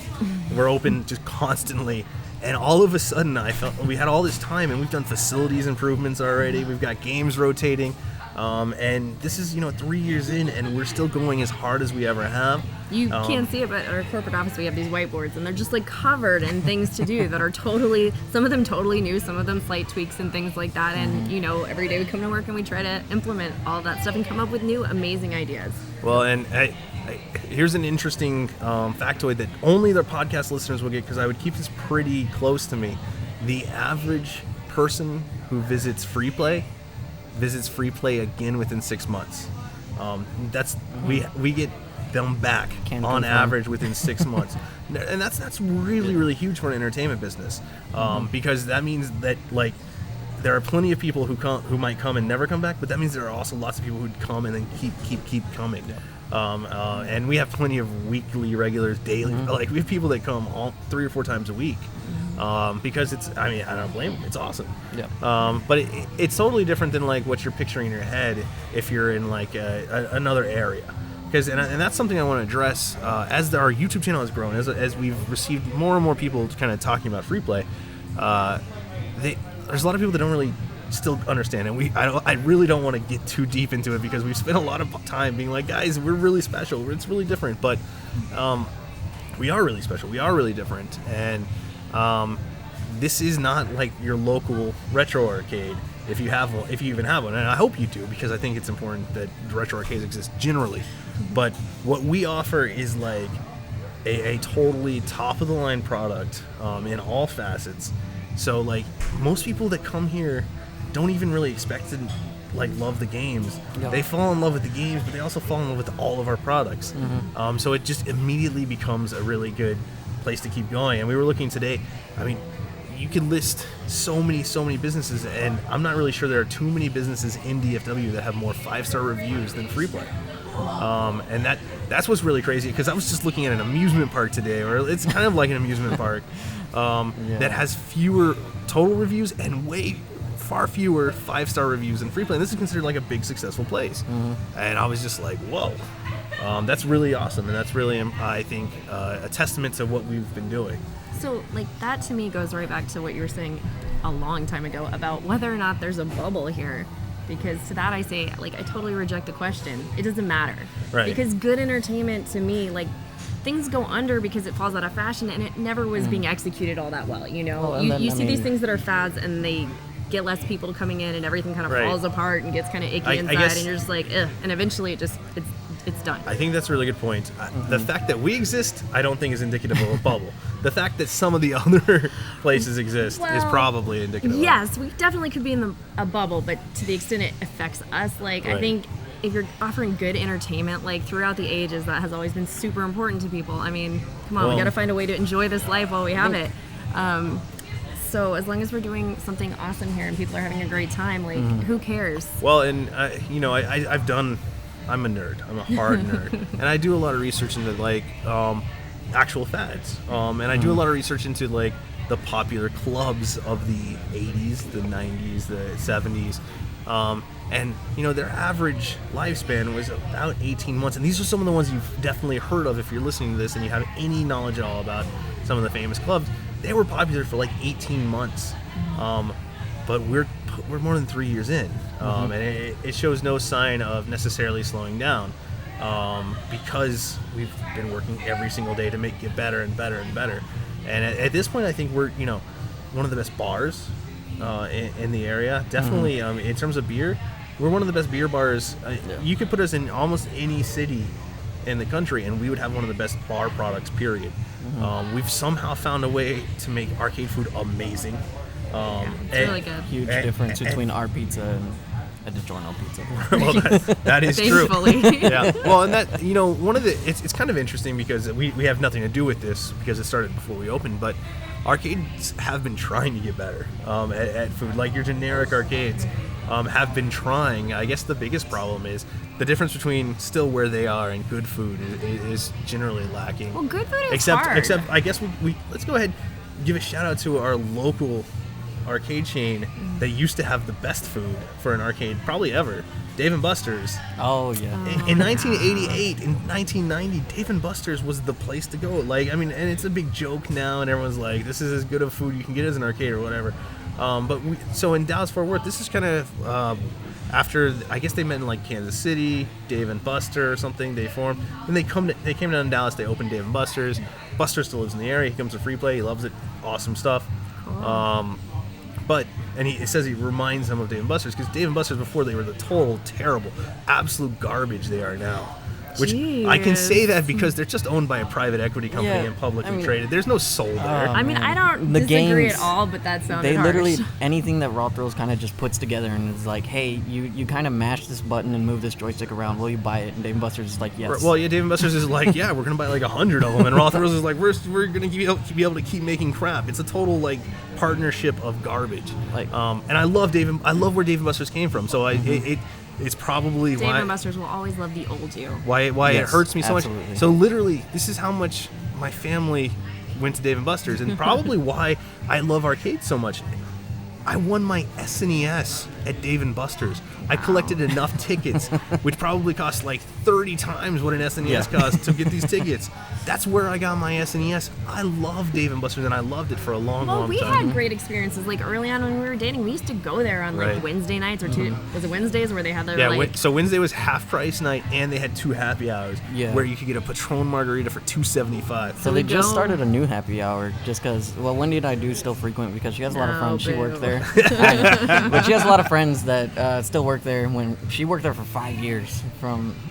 We're open just constantly. And all of a sudden, I felt we had all this time, and we've done facilities improvements already. We've got games rotating, and this is 3 years in, and we're still going as hard as we ever have. You can't see it, but at our corporate office we have these whiteboards, and they're just like covered in things to do that are some of them totally new, some of them slight tweaks and things like that. And every day we come to work and we try to implement all that stuff and come up with new amazing ideas. Well, and here's an interesting factoid that only the podcast listeners will get, because I would keep this pretty close to me. The average person who visits Free Play again within 6 months. We get them back on average within 6 months, and that's really, really huge for an entertainment business, because that means that there are plenty of people who might come and never come back, but that means there are also lots of people who'd come and then keep coming. And we have plenty of weekly regulars, daily. Like, we have people that come 3 or 4 times a week, because I don't blame them. It's awesome. Yeah. But it's totally different than like what you're picturing in your head if you're in like another area. And that's something I want to address as our YouTube channel has grown, as we've received more and more people kind of talking about Free Play. There's a lot of people that don't really still understand it. I really don't want to get too deep into it, because we've spent a lot of time being like, guys, we're really special. It's really different, but we are really special. We are really different, and this is not like your local retro arcade. If you even have one, and I hope you do, because I think it's important that retro arcades exist generally. But what we offer is like a totally top of the line product in all facets. So like, most people that come here don't even really expect to like love the games. Yeah. They fall in love with the games, but they also fall in love with all of our products. So it just immediately becomes a really good place to keep going. And we were looking today, you could list so many businesses, and I'm not really sure there are too many businesses in DFW that have more 5-star reviews than Free Play. And that's what's really crazy, because I was just looking at an amusement park today, or it's kind of like an amusement park that has fewer total reviews and far fewer 5-star reviews than Free Play. And this is considered like a big successful place. And I was just like, whoa, that's really awesome, and that's really, I think, a testament to what we've been doing. So, like, that to me goes right back to what you were saying a long time ago about whether or not there's a bubble here. Because to that I say, like, I totally reject the question. It doesn't matter. Right. Because good entertainment to me, like, things go under because it falls out of fashion, and it never was being executed all that well. You know, Well, you see these things that are fads, and they get less people coming in, and everything kind of falls apart and gets kind of icky inside, and you're just like, ugh. And eventually it's done. I think that's a really good point. The fact that we exist, I don't think is indicative of a bubble. The fact that some of the other places exist is probably indicative. Yes, we definitely could be in a bubble, but to the extent it affects us, like I think if you're offering good entertainment, like throughout the ages, that has always been super important to people. I mean, come on, we got to find a way to enjoy this life while we have it. So as long as we're doing something awesome here and people are having a great time, like who cares? Well, and I'm a nerd. I'm a hard nerd, and I do a lot of research into like actual fads, and I do a lot of research into like the popular clubs of the 80s, the 90s, the 70s, and their average lifespan was about 18 months, and these are some of the ones you've definitely heard of if you're listening to this and you have any knowledge at all about some of the famous clubs. They were popular for like 18 months, but we're more than 3 years in, and it shows no sign of necessarily slowing down, because we've been working every single day to make it better and better and better. And at this point, I think we're one of the best bars in the area. Definitely, in terms of beer, we're one of the best beer bars. You could put us in almost any city in the country, and we would have one of the best bar products. Period. We've somehow found a way to make arcade food amazing. It's really good. Huge difference between our pizza and a DiGiorno pizza. Well, that is true. Thankfully. Yeah. Well, and that one of the it's kind of interesting because we have nothing to do with this because it started before we opened, but arcades have been trying to get better at food. Like your generic arcades have been trying. I guess the biggest problem is the difference between still where they are and good food is generally lacking. Well, good food is hard. hard. Except I guess we let's go ahead and give a shout out to our local arcade chain that used to have the best food for an arcade probably ever, Dave & Buster's. Oh yeah. In 1988 and 1990, Dave & Buster's was the place to go. Like, I mean, and it's a big joke now, and everyone's like, "This is as good of food you can get as an arcade or whatever." So in Dallas-Fort Worth, this is kind of after, I guess they met in like Kansas City, Dave & Buster or something. They formed, and they came down to Dallas. They opened Dave & Buster's. Buster still lives in the area. He comes to free play. He loves it. Awesome stuff. Cool. It says he reminds him of Dave & Buster's because Dave & Buster's before they were the total, terrible, absolute garbage they are now. Which I can say that because they're just owned by a private equity company and publicly traded. There's no soul there. I mean, I don't disagree at all, but that sounded They harsh. literally, anything that Raw Thrills kind of just puts together and is like, hey, you kind of mash this button and move this joystick around. Will you buy it? And Dave & Buster's is like, yes. Well, yeah, Dave & Buster's is like, yeah, we're going to buy like 100 of them. And Raw Thrills is like, we're going to be able to keep making crap. It's a total like partnership of garbage. Like, and I love where Dave & Buster's came from. So it's probably why Dave & Buster's will always love the old you. Why Yes, it hurts me so absolutely. much. So literally, this is how much my family went to Dave & Buster's, and probably why I love arcades so much. I won my SNES at Dave & Buster's. I collected enough tickets, which probably cost like 30 times what an SNES cost to get these tickets. That's where I got my SNES. I love Dave & Buster's, and I loved it for a long time. Well, we had great experiences. Like early on when we were dating, we used to go there on like Wednesday nights or was it Wednesdays where they had their so Wednesday was half price night, and they had 2 happy hours where you could get a Patron margarita for $2.75. So they just started a new happy hour just because, well, Wendy and I do still frequent because she has a lot of friends. She worked there. But she has a lot of friends that still work there. When she worked there for 5 years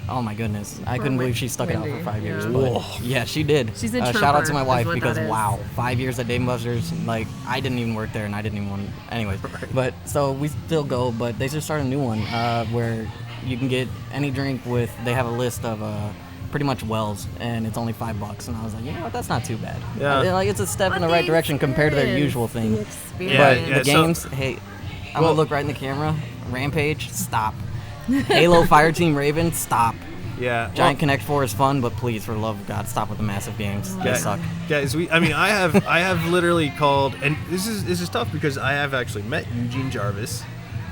oh my goodness. I couldn't believe she stuck it out for 5 years. But yeah, she did. She's a trooper, shout out to my wife is what because that is. wow, 5 years at Dave & Buster's. Like, I didn't even work there and I didn't even want, anyways. But so we still go, but they just started a new one where you can get any drink they have a list of pretty much Wells, and it's only $5. And I was like, you know what, that's not too bad. Yeah. Like, it's a step in the right direction compared to their usual thing. Experience. But the games, hey, I'm gonna look right in the camera. Rampage, stop. Halo Fireteam Raven, stop. Yeah. Giant Connect 4 is fun, but please, for the love of God, stop with the massive games. They suck. Guys, I have literally called, and this is tough because I have actually met Eugene Jarvis.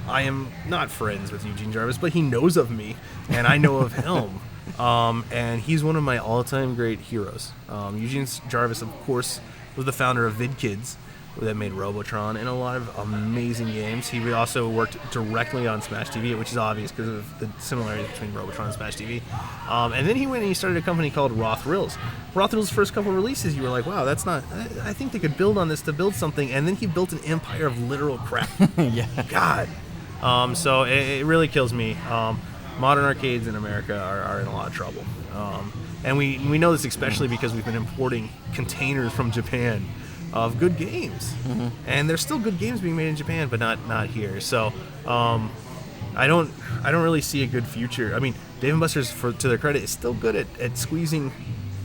I am not friends with Eugene Jarvis, but he knows of me, and I know of him. And he's one of my all-time great heroes. Eugene Jarvis, of course, was the founder of VidKids. that made Robotron and a lot of amazing games. He also worked directly on Smash TV, which is obvious because of the similarities between Robotron and Smash TV. And then he went and he started a company called Raw Thrills. Raw Thrills' first couple releases, you were like, wow, that's not... I think they could build on this to build something. And then he built an empire of literal crap. Yeah. God. So it really kills me. Modern arcades in America are in a lot of trouble. And we know this especially because we've been importing containers from Japan of good games, and there's still good games being made in Japan, but not here. So I don't really see a good future. I mean, Dave & Buster's, to their credit, is still good at squeezing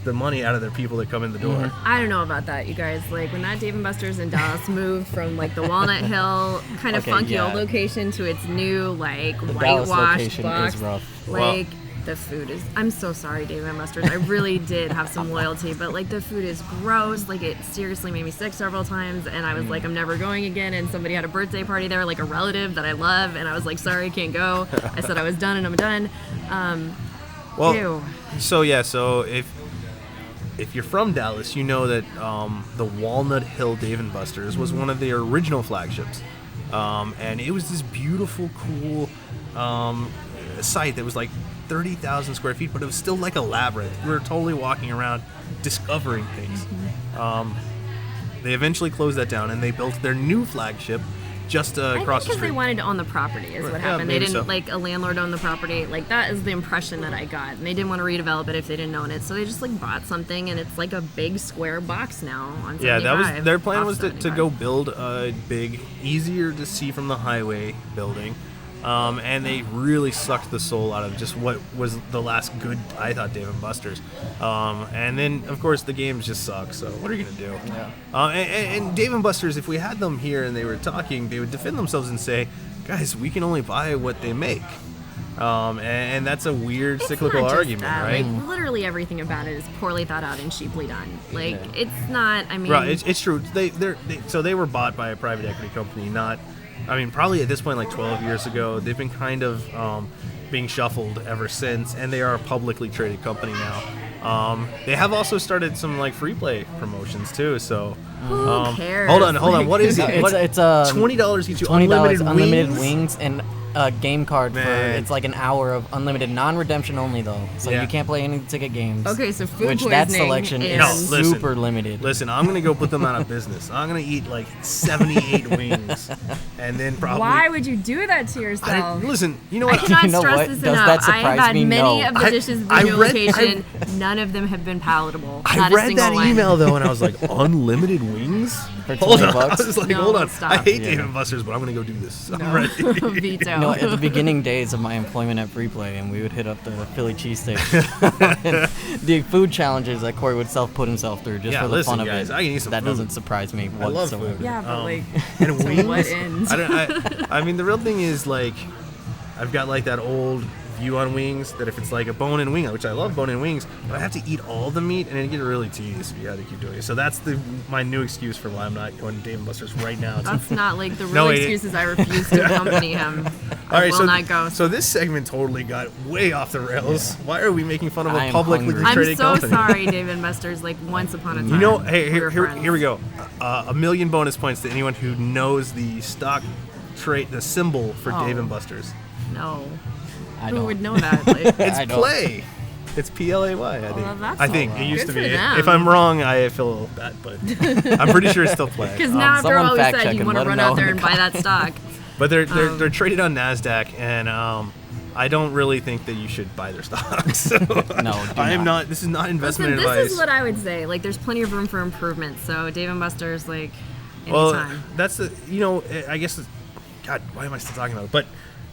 the money out of their people that come in the door. I don't know about that, you guys. Like, when that Dave & Buster's in Dallas moved from like the Walnut Hill kind of funky old location to its new like the whitewashed box, is rough. like the food is... I'm so sorry, Dave & Buster's. I really did have some loyalty, but like the food is gross. Like, it seriously made me sick several times, and I was like, I'm never going again. And somebody had a birthday party there, like a relative that I love, and I was like, sorry, I can't go. I said I was done, and I'm done. Ew. So if you're from Dallas, you know that the Walnut Hill Dave & Buster's was one of their original flagships. And it was this beautiful, cool site that was like 30,000 square feet, but it was still like a labyrinth. We were totally walking around discovering things. They eventually closed that down, and they built their new flagship just across the because street. they wanted to own the property is what happened. They didn't like a landlord own the property. Like, that is the impression that I got. And they didn't want to redevelop it if they didn't own it. So they just like bought something, and it's like a big square box now on 75. Yeah, that was their plan, was to 75. go build a big, easier to see from the highway building. And they really sucked the soul out of just what was the last good, I thought, Dave & Buster's. And then, of course, the games just suck, so what are you going to do? Yeah. And Dave & Buster's, if we had them here and they were talking, they would defend themselves and say, guys, we can only buy what they make. And that's a weird cyclical not just argument, that. right? Like, literally everything about it is poorly thought out and cheaply done. Like, it's not, I mean... Right, it's true. So they were bought by a private equity company, probably at this point, like 12 years ago. They've been kind of being shuffled ever since, and they are a publicly traded company now. They have also started some like free play promotions too. So who cares? Hold on. What is it? It's $20 gets you unlimited wings and a game card for Man. it's like an hour of unlimited non-redemption only though, so Yeah. you can't play any ticket games. Okay, so food which that poisoning selection and- is No, listen. super limited. Listen, I'm gonna go put them out of business. I'm gonna eat like 78 wings, and then probably. Why would you do that to yourself? Listen, you know I what? cannot You know stress what? this Does enough. that I surprise have had me? many No. of the dishes at the I new read- location. None of them have been palatable. I Not a read single that one. email though, and I was like, unlimited wings? For Hold 20 on. I bucks? was like, No, hold on. stop. I hate Yeah. Dave & Buster's, but I'm gonna go do this. I'm No. ready. Veto. You know, at the beginning days of my employment at Free Play, and we would hit up the Philly cheesesteak. The food challenges that Corey would put himself through just Yeah, for the listen, fun of guys, it. I can eat some that food. doesn't surprise me I love whatsoever. food. Yeah, but like, And to wings? what end? I mean, the real thing is like, I've got like that old view on wings that if it's like a bone-in wing, which I love bone-in wings, but I have to eat all the meat and it get really tedious if you had to keep doing it. So that's my new excuse for why I'm not going to Dave & Buster's right now. That's not like the real No, it- excuses. I refuse to accompany him. All right, I will not go. so this segment totally got way off the rails. Why are we making fun of I a am publicly hungry. I'm traded so company? sorry, Dave & Buster's. Like, once upon a time. You know, hey, we were here friends. we go. A million bonus points to anyone who knows the stock trait, the symbol for Oh. Dave & Buster's. No. I Who don't. would know that? Like, It's I don't. play. It's PLAY, I think. Well, that's I think all it right. used Good to be. for them. If I'm wrong, I feel a little bad, but I'm pretty sure it's still play. because now after someone all we fact said, check you and want to let 'em run know out in there the and buy that stock. But they're traded on NASDAQ, and I don't really think that you should buy their stocks. So No, do I am not. not. This is not investment Listen, advice. this is what I would say. Like, there's plenty of room for improvement. So Dave & Buster's, like, Well, anytime. that's the, I guess, God, why am I still talking about it? But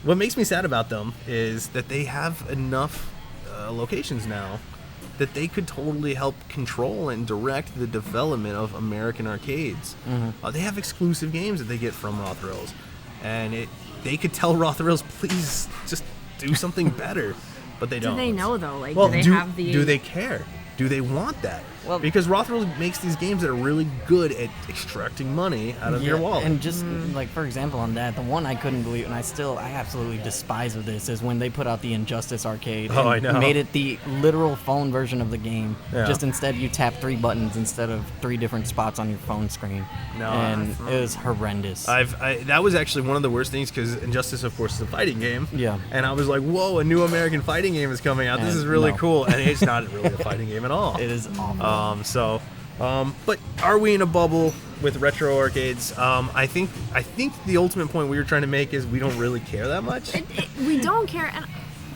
what makes me sad about them is that they have enough locations now that they could totally help control and direct the development of American arcades. They have exclusive games that they get from Raw Thrills, and they could tell Raw Thrills, please just do something better, but they don't. Do they know though? Like, Well, do they have the? do they care? Do they want that? Well, because Rothwell makes these games that are really good at extracting money out of your wallet. And just like, for example, on that, the one I couldn't believe, and I absolutely despise of this, is when they put out the Injustice Arcade. Oh, and I know. made it the literal phone version of the game. Yeah. Just instead you tap 3 buttons instead of 3 different spots on your phone screen. No, and it was horrendous. That was actually one of the worst things, because Injustice, of course, is a fighting game. Yeah. And I was like, whoa, a new American fighting game is coming out. This And is really no. cool. And it's not really a fighting game at all. It is awful. But are we in a bubble with retro arcades? I think the ultimate point we were trying to make is we don't really care that much. We don't care, and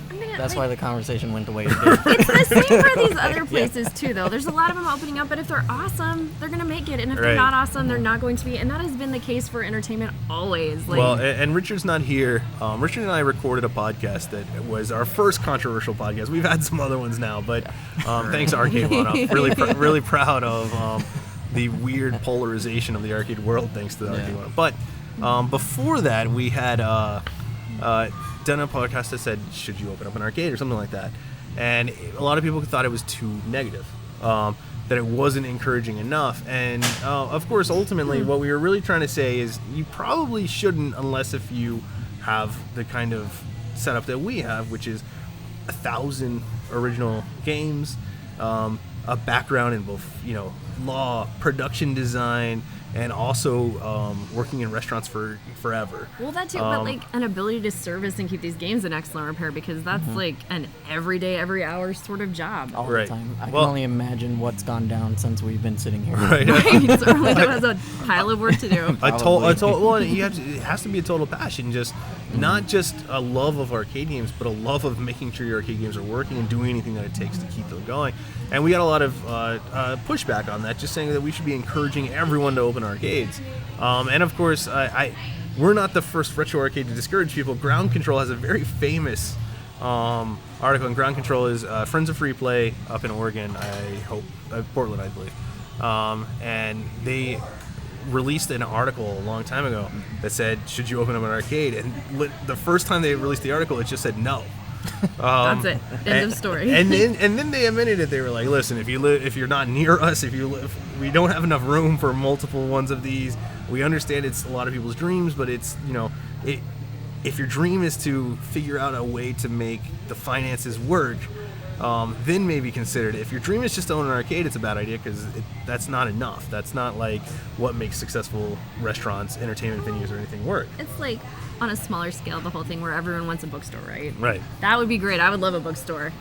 I'm gonna, That's like, why the conversation went the way it did. It's the same for these other places too, though. There's a lot of them opening up, but if they're awesome, they're gonna make it, and if they're Right. not awesome, they're not going to be. And that has been the case for entertainment always. Like, Well, and Richard's not here. Richard and I recorded a podcast that was our first controversial podcast. We've had some other ones now, but thanks Arcade One. I'm really proud of the weird polarization of the arcade world, thanks to the Arcade One. But before that, we had done a podcast that said, should you open up an arcade or something like that? And a lot of people thought it was too negative, that it wasn't encouraging enough. And of course, ultimately, what we were really trying to say is you probably shouldn't, unless if you have the kind of setup that we have, which is 1,000 original games, a background in both, law, production design, and also working in restaurants for forever. well, that too, but like an ability to service and keep these games in excellent repair, because that's like an everyday, every hour sort of job. All Right. the time. I Well- can only imagine what's gone down since we've been sitting here. Right. Right, so Orlando has a pile of work to do. Well, it has to be a total passion, just not just a love of arcade games, but a love of making sure your arcade games are working and doing anything that it takes to keep them going. And we got a lot of pushback on that, just saying that we should be encouraging everyone to open arcades. And of course, we're not the first retro arcade to discourage people. Ground Control has a very famous article, and Ground Control is Friends of Free Play up in Oregon, I hope, Portland, I believe. And they released an article a long time ago that said, should you open up an arcade? And the first time they released the article, it just said no. That's it. End of story. And then they amended it. They were like, listen, if you're not near us, we don't have enough room for multiple ones of these. We understand it's a lot of people's dreams, but it's, if your dream is to figure out a way to make the finances work, then maybe consider it. If your dream is just to own an arcade, it's a bad idea, because that's not enough. That's not like what makes successful restaurants, entertainment venues, or anything work. It's like on a smaller scale, the whole thing where everyone wants a bookstore, right? Right. That would be great. I would love a bookstore,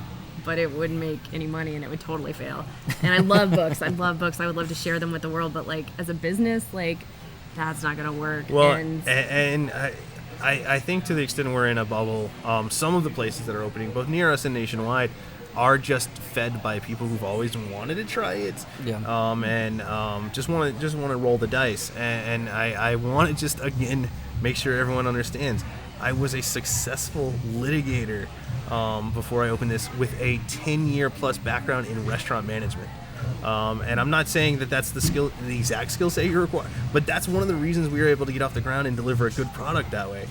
but it wouldn't make any money and it would totally fail. And I love books. I love books. I would love to share them with the world, but like as a business, like that's not going to work. Well, and and I think to the extent we're in a bubble, some of the places that are opening, both near us and nationwide, are just fed by people who've always wanted to try it. Yeah. And just want to roll the dice. And I want to just again make sure everyone understands. I was a successful litigator before I opened this, with a 10-year plus background in restaurant management. And I'm not saying that that's the exact skill set you require, but that's one of the reasons we were able to get off the ground and deliver a good product that way.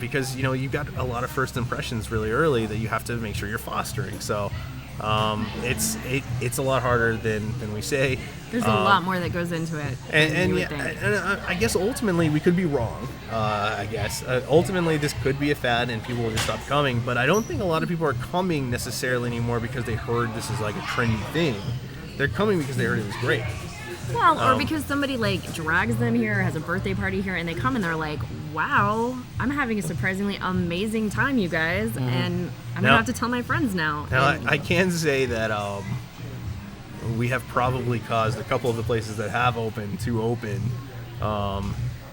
Because you got a lot of first impressions really early that you have to make sure you're fostering. So it's a lot harder than we say. there's a lot more that goes into it. than you would think. And I guess ultimately we could be wrong. I guess ultimately this could be a fad and people will just stop coming. But I don't think a lot of people are coming necessarily anymore because they heard this is like a trendy thing. They're coming because they heard it was great. Well, or because somebody like drags them here, has a birthday party here, and they come and they're like, "Wow, I'm having a surprisingly amazing time, you guys," and I'm gonna have to tell my friends now. Now, And I can say that we have probably caused a couple of the places that have opened to open,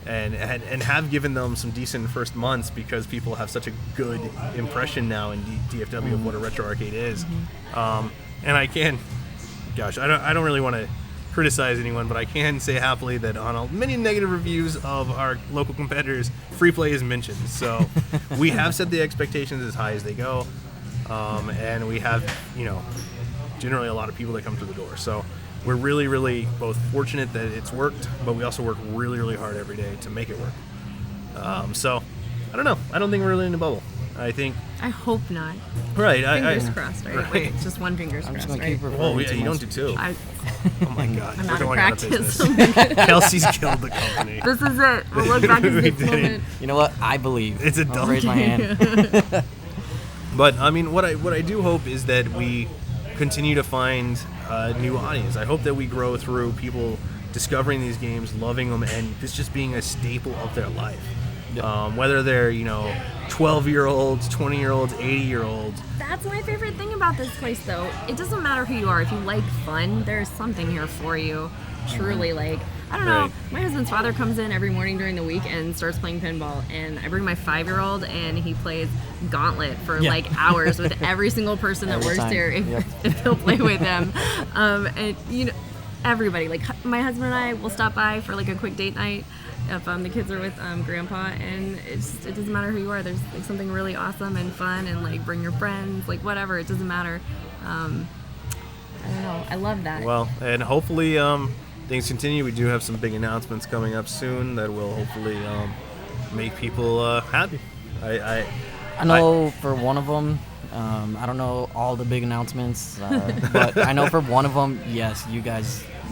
and have given them some decent first months because people have such a good impression now in DFW of what a retro arcade is. And I can, gosh, I don't really want to criticize anyone, but I can say happily that on many negative reviews of our local competitors, free play is mentioned. So we have set the expectations as high as they go, and we have, generally a lot of people that come to the door. So we're really, really both fortunate that it's worked, but we also work really, really hard every day to make it work. So I don't know. I don't think we're really in a bubble. I think. I hope not. Right. Fingers crossed, right? Right. Like, it's just one fingers I'm just crossed, gonna keep right? referring Well, to you don't myself. do two. Oh my God. I'm We're out of going out of practice. business. Kelsey's killed the company. This is it. We'll look back at We this did it. moment. You know what? I believe. It's a I'll dumb raise my hand. But I mean, what I do hope is that we continue to find a new audience. I hope that we grow through people discovering these games, loving them, and this just being a staple of their life. Yeah. Whether they're 12-year-olds, 20-year-olds, 80-year-olds. That's my favorite thing about this place, though. It doesn't matter who you are. If you like fun, there's something here for you. Truly, like, I don't know. Right. My husband's father comes in every morning during the week and starts playing pinball. And I bring my 5-year-old, and he plays Gauntlet for Yeah. like hours with every single person that Every works time. here Yep. if he'll play with them. And, everybody, like my husband and I will stop by for like a quick date night if the kids are with grandpa, and it doesn't matter who you are. There's like something really awesome and fun, and like bring your friends, like whatever, it doesn't matter. I don't know, I love that. Well, and hopefully things continue. We do have some big announcements coming up soon that will hopefully make people happy. I know for one of them, I don't know all the big announcements, but I know for one of them, yes,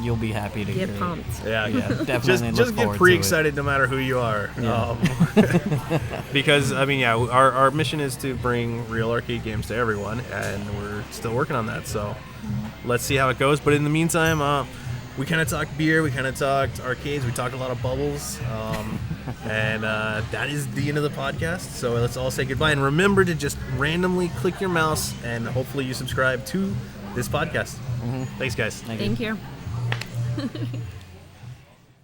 you'll be happy to Get hear. pumped. Yeah, Definitely just look get forward pre-excited no matter who you are. Yeah. Because I mean, yeah, our mission is to bring real arcade games to everyone, and we're still working on that. So let's see how it goes. But in the meantime, we kind of talked beer, we kind of talked arcades, we talked a lot of bubbles, and that is the end of the podcast. So let's all say goodbye, and remember to just randomly click your mouse, and hopefully you subscribe to this podcast. Thanks, guys. Thank you.